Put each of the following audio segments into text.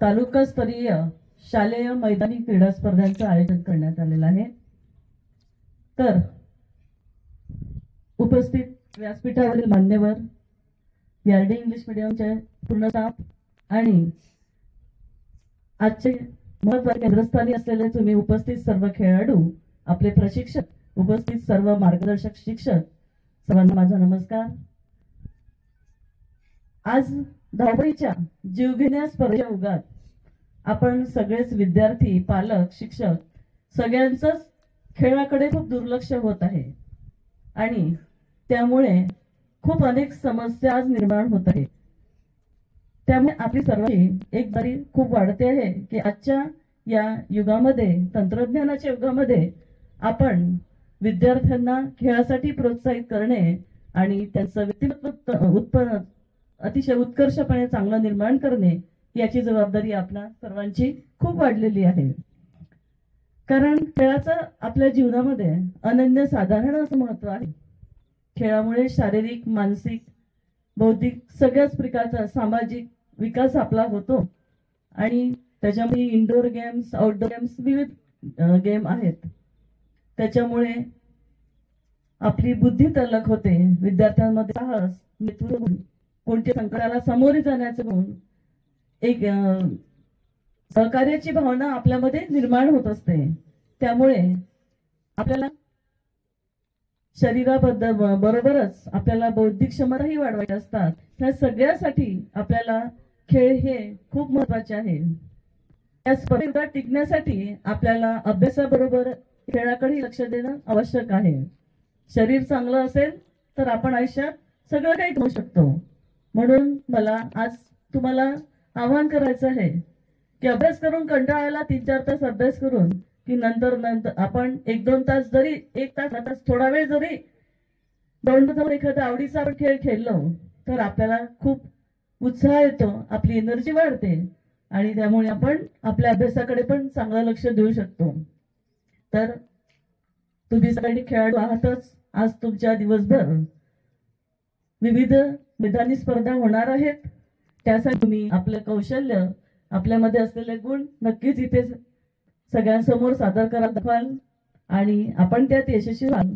तालुकास्तरीय शालेय मैदानी क्रीडा स्पर्धांचं आयोजन करण्यात आलेलं आहे। तर उपस्थित व्यासपीठावरील मान्यवर, यार्डी इंग्लिश मीडियमचे पूर्ण स्टाफ आणि आजचे महत्त्वाचे केंद्रस्थानी असलेले तुम्ही उपस्थित सर्व खेळाडू, आपले प्रशिक्षक, उपस्थित सर्व मार्गदर्शक शिक्षक, सर्वांना माझा नमस्कार। आज धावपळीच्या जीवघेण्या स्पर्धेच्या ओघात आपण सगळेच विद्यार्थी, पालक, शिक्षक सगळ्यांचंच खेळाकडे खूप दुर्लक्ष होत आहे आणि त्यामुळे खूप अनेक समस्या आज निर्माण होत आहेत। त्यामुळे आपली सर्वांची एक बारी खूप वाढते आहे की आजच्या या युगामध्ये, तंत्रज्ञानाच्या युगामध्ये आपण विद्यार्थ्यांना खेळासाठी प्रोत्साहित करणे आणि त्यांचं व्यक्तिमत्व उत्पन्न अतिशय उत्कर्षपणे चांगलं निर्माण करणे याची जबाबदारी आपल्या सर्वांची खूप वाढलेली आहे। कारण खेळाचं आपल्या जीवनामध्ये अनन्यसाधारण असं महत्त्व आहे। खेळामुळे शारीरिक, मानसिक, बौद्धिक सगळ्याच प्रकारचा सामाजिक विकास आपला होतो आणि त्याच्यामध्ये इंडोर गेम्स, आउटडोर गेम्स, विविध गेम आहेत। त्याच्यामुळे आपली बुद्धी तल्लख होते, विद्यार्थ्यांमध्ये साहस, नेतृत्व, कोणत्या संकटाला सामोरे जाण्याचं गुण, एक सहकार्याची भावना आपल्यामध्ये निर्माण होत असते। त्यामुळे आपल्याला शरीराबद्दल बरोबरच आपल्याला बौद्धिक क्षमताही वाढवायच्या असतात। त्या सगळ्यासाठी आपल्याला खेळ हे खूप महत्त्वाचे आहे। या स्पर्धेत टिकण्यासाठी आपल्याला अभ्यासाबरोबर खेळाकडे लक्ष देणं आवश्यक आहे। शरीर चांगलं असेल तर आपण आयुष्यात सगळं काही करू शकतो। म्हणून मला आज तुम्हाला आवाहन करायचं आहे की अभ्यास करून कंटाळायला 3-4 तास अभ्यास करून की नंतर आपण 1-2 तास जरी, 1 तास थोडा वेळ जरी दौंड जाऊन एखादा आवडीचा आपण खेळ खेळलो तर आपल्याला खूप उत्साह येतो, आपली एनर्जी वाढते आणि त्यामुळे आपण आपल्या अभ्यासाकडे पण चांगलं लक्ष देऊ शकतो। तर तुम्ही सगळे खेळाडू आहातच। आज तुमच्या दिवसभर विविध मैदानी स्पर्धा होणार आहेत। त्यासाठी तुम्ही आपलं कौशल्य, आपल्यामध्ये असलेले गुण नक्कीच इथे सगळ्यांसमोर सादर करा दाखवाल आणि आपण त्यात यशस्वी व्हाल।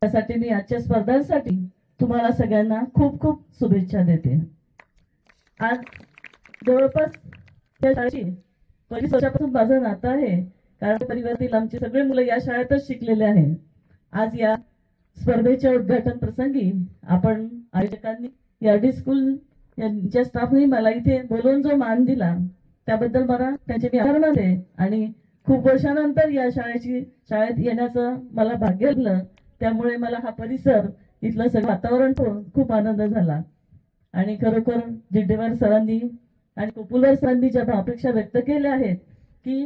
त्यासाठी मी आजच्या स्पर्धांसाठी तुम्हाला सगळ्यांना खूप खूप शुभेच्छा देते। आज जवळपास त्या शाळेची 25 वर्षापासून माझं नातं आहे, कारण परिवारातील आमची सगळे मुलं या शाळेतच शिकलेले आहेत। आज या स्पर्धेच्या उद्घाटन प्रसंगी आपण आयोजकांनी, यार्डी स्कूल यांच्या स्टाफने मला इथे बोलवून जो मान दिला त्याबद्दल मला त्यांचे मी आभार मानते आणि खूप वर्षानंतर या शाळेत येण्याचं मला भाग्य लाभलं। त्यामुळे मला हा परिसर, इथलं सगळं वातावरण खूप आनंद झाला आणि खरोखर जिड्डेवार सरांनी आणि कोपुलवार सरांनी ज्या अपेक्षा व्यक्त केल्या आहेत की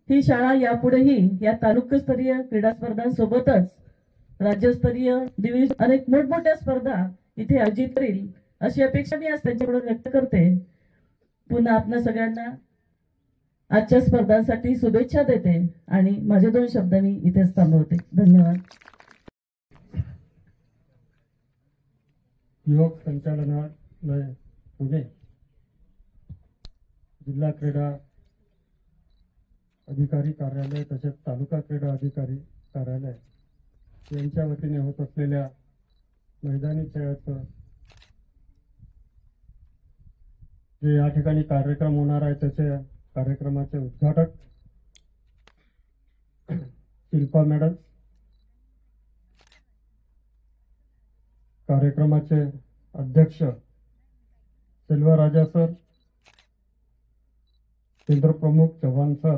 ही शाळा यापुढेही या तालुकास्तरीय क्रीडा स्पर्धांसोबतच राज्यस्तरीय, डिव्हिजन, अनेक मोठमोठ्या स्पर्धा इथे आयोजित करेल अशी अपेक्षा मी आज त्यांच्याकडून व्यक्त करते। पुन्हा आपल्या सगळ्यांना आजच्या स्पर्धांसाठी शुभेच्छा देते आणि माझे 2 शब्द मी इथेच थांबवते। धन्यवाद। युवक संचालनालय पुणे, जिल्हा क्रीडा अधिकारी कार्यालय तसेच तालुका क्रीडा अधिकारी कार्यालय यांच्या वतीने होत असलेल्या मैदानी खेळाचं जे या ठिकाणी कार्यक्रम होणार आहे त्याचे कार्यक्रमाचे उद्घाटक शिल्पा मॅडम, कार्यक्रमाचे अध्यक्ष सेल्वराजा सर, केंद्र प्रमुख चव्हाण सर,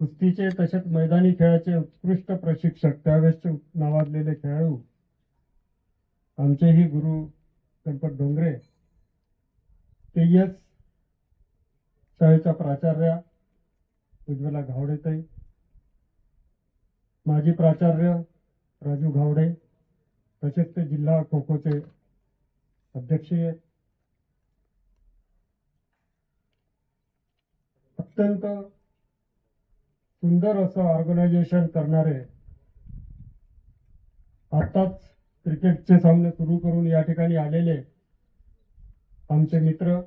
कुस्तीचे तसेच मैदानी खेळाचे उत्कृष्ट प्रशिक्षक, त्यावेळेसचे नावाजलेले खेळाडू, आमचेही गुरु गणपत डोंगरे, TS शाळेच्या प्राचार्या उज्ज्वला घावडेताई, माजी प्राचार्य राजू घावडे, तसेच ते जिल्हा खो खोचे अध्यक्ष, अत्यंत सुंदर असं ऑर्गनायझेशन करणारे, आताच क्रिकेटचे सामने सुरू करून या ठिकाणी आलेले आमचे मित्र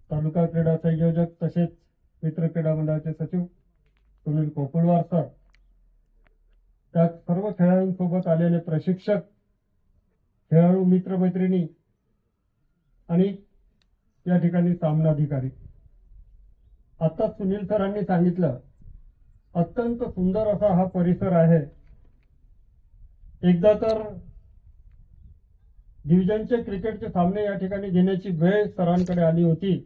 तालुका क्रीडा संयोजक तसेच मित्र क्रीडा मंडळाचे सचिव सुनील कोकुळवार सर, त्या सर्व खेळाडूंसोबत आलेले प्रशिक्षक, खेळाडू मित्रमैत्रिणी आणि या ठिकाणी सामनाधिकारी. आता सुनील सरांनी सांगितलं, अत्यंत सुंदर असा हा परिसर आहे. एकदा तर डिव्हिजनचे क्रिकेटचे सामने या ठिकाणी घेण्याची वेळ सरांकडे आली होती.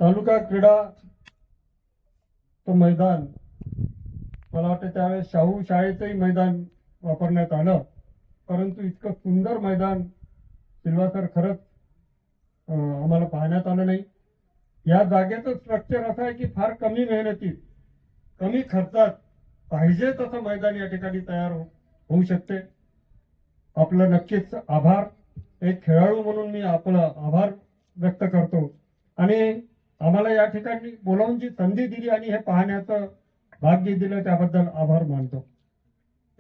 तालुका क्रीडा तो मैदान, मला वाटतं त्यावेळेस शाहू शाळेचंही मैदान वापरण्यात आलं, परंतु इतकं सुंदर मैदान सिल्वासर खरंच आम्हाला पाहण्यात आलं नाही. या जागेचं स्ट्रक्चर असं आहे की फार कमी मेहनतीत, कमी खर्चात पाहिजे तसं मैदान या ठिकाणी तयार होऊ शकते. आपलं नक्कीच आभार, एक खेळाडू म्हणून मी आपला आभार व्यक्त करतो आणि आम्हाला या ठिकाणी बोलावून जी संधी दिली आणि हे पाहण्याचं भाग्य दिलं त्याबद्दल आभार मानतो.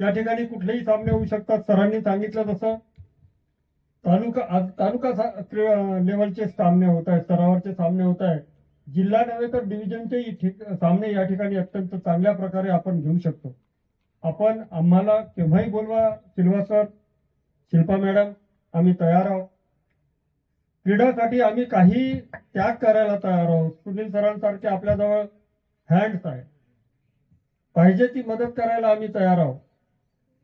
या ठिकाणी कुठलेही सामने होऊ शकतात. सरांनी सांगितलं तसं तालुका लेवलचे सामने होत आहेत, स्तरावरचे सामने होत आहेत. जिल्हा नव्हे तर डिव्हिजनचे सामने या ठिकाणी अत्यंत चांगल्या प्रकारे आपण घेऊ शकतो. आपण आम्हाला केव्हाही बोलवा सिल्वा सर, शिल्पा मॅडम, आम्ही तयार आहोत. क्रीडासाठी आम्ही काही त्याग करायला तयार आहोत. सुनील सरांसारखे आपल्याजवळ हँड्स आहे, पाहिजे ती मदत करायला आम्ही तयार आहोत.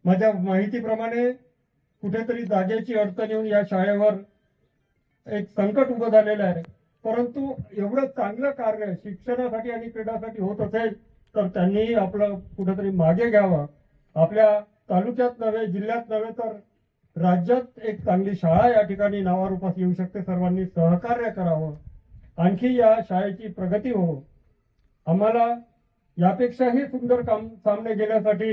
माझ्या माहितीप्रमाणे कुठेतरी जागेची अडचण येऊन या शाळेवर एक संकट उभं झालेलं आहे, परंतु एवढं चांगलं कार्य शिक्षणासाठी आणि क्रीडासाठी होत असेल तर त्यांनीही आपलं कुठेतरी मागे घ्यावं. आपल्या तालुक्यात नव्हे, जिल्ह्यात नव्हे तर राज्यात एक चांगली शाळा या ठिकाणी नावारूपास येऊ शकते. सर्वांनी सहकार्य करावं, आणखी या शाळेची प्रगती हो. आम्हाला यापेक्षाही सुंदर सामने घेण्यासाठी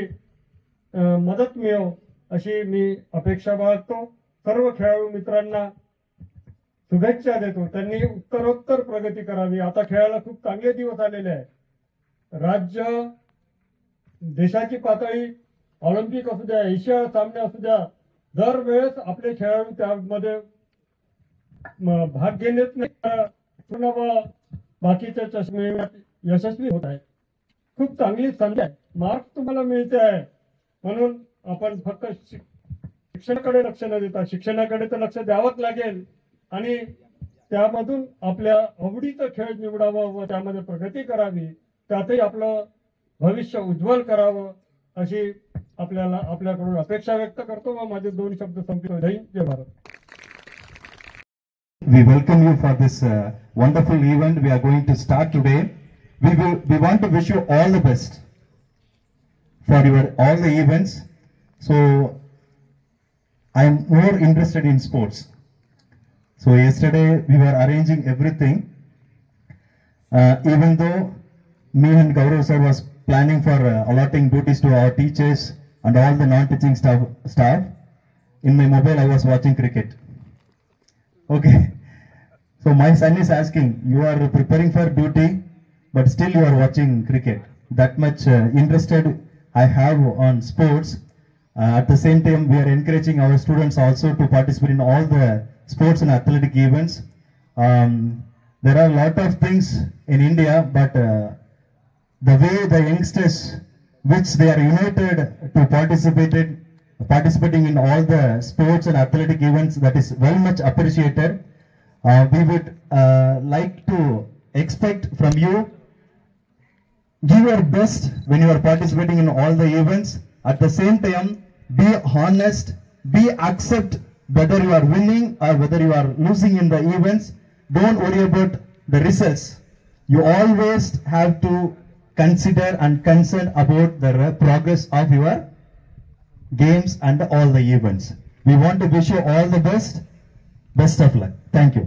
मदत मिळो अशी मी अपेक्षा बाळगतो. सर्व खेळाडू मित्रांना शुभेच्छा देतो. त्यांनी उत्तरोत्तर प्रगती करावी. आता खेळायला खूप चांगले दिवस आलेले आहे. राज्य, देशाची पातळी, ऑलिम्पिक असू द्या, एशिया सामने असू द्या, दरवेळेस आपले खेळाडू त्यामध्ये भाग घेण्यात नाही, बाकीच्या चष्मे यशस्वी होत आहेत. खूप चांगली संधी आहे, मार्क्स तुम्हाला मिळते आहे. म्हणून आपण फक्त शिक्षणाकडे लक्ष न देता शिक्षणाकडे तर लक्ष द्यावंच लागेल आणि त्यामधून आपल्या आवडीचं खेळ निवडावं व त्यामध्ये प्रगती करावी, त्यातही आपलं भविष्य उज्ज्वल करावं अशी आपल्याकडून अपेक्षा व्यक्त करतो व माझे 2 शब्द संपतो. जय हिंद, जय Bharat. We welcome you for this wonderful event we are going to start today. We want to wish you all the best for all the events. So I am more interested in sports. So yesterday we were arranging everything. Even though me and Gaurav sir was planning for allotting duties to our teachers and all the non-teaching staff, in my mobile I was watching cricket. Okay. So my son is asking, you are preparing for duty, but still you are watching cricket. That much interested I have on sports. At the same time, we are encouraging our students also to participate in all the sports and athletic events. There are a lot of things in India, but the way the youngsters, which they are united to participating in all the sports and athletic events, that is very much appreciated. We would like to expect from you, give your best when you are participating in all the events. At the same time, be honest, accept whether you are winning or whether you are losing in the events. Don't worry about the results. You always have to consider and concern about the progress of your games and all the events. We want to wish you all the best. Best of luck. Thank you.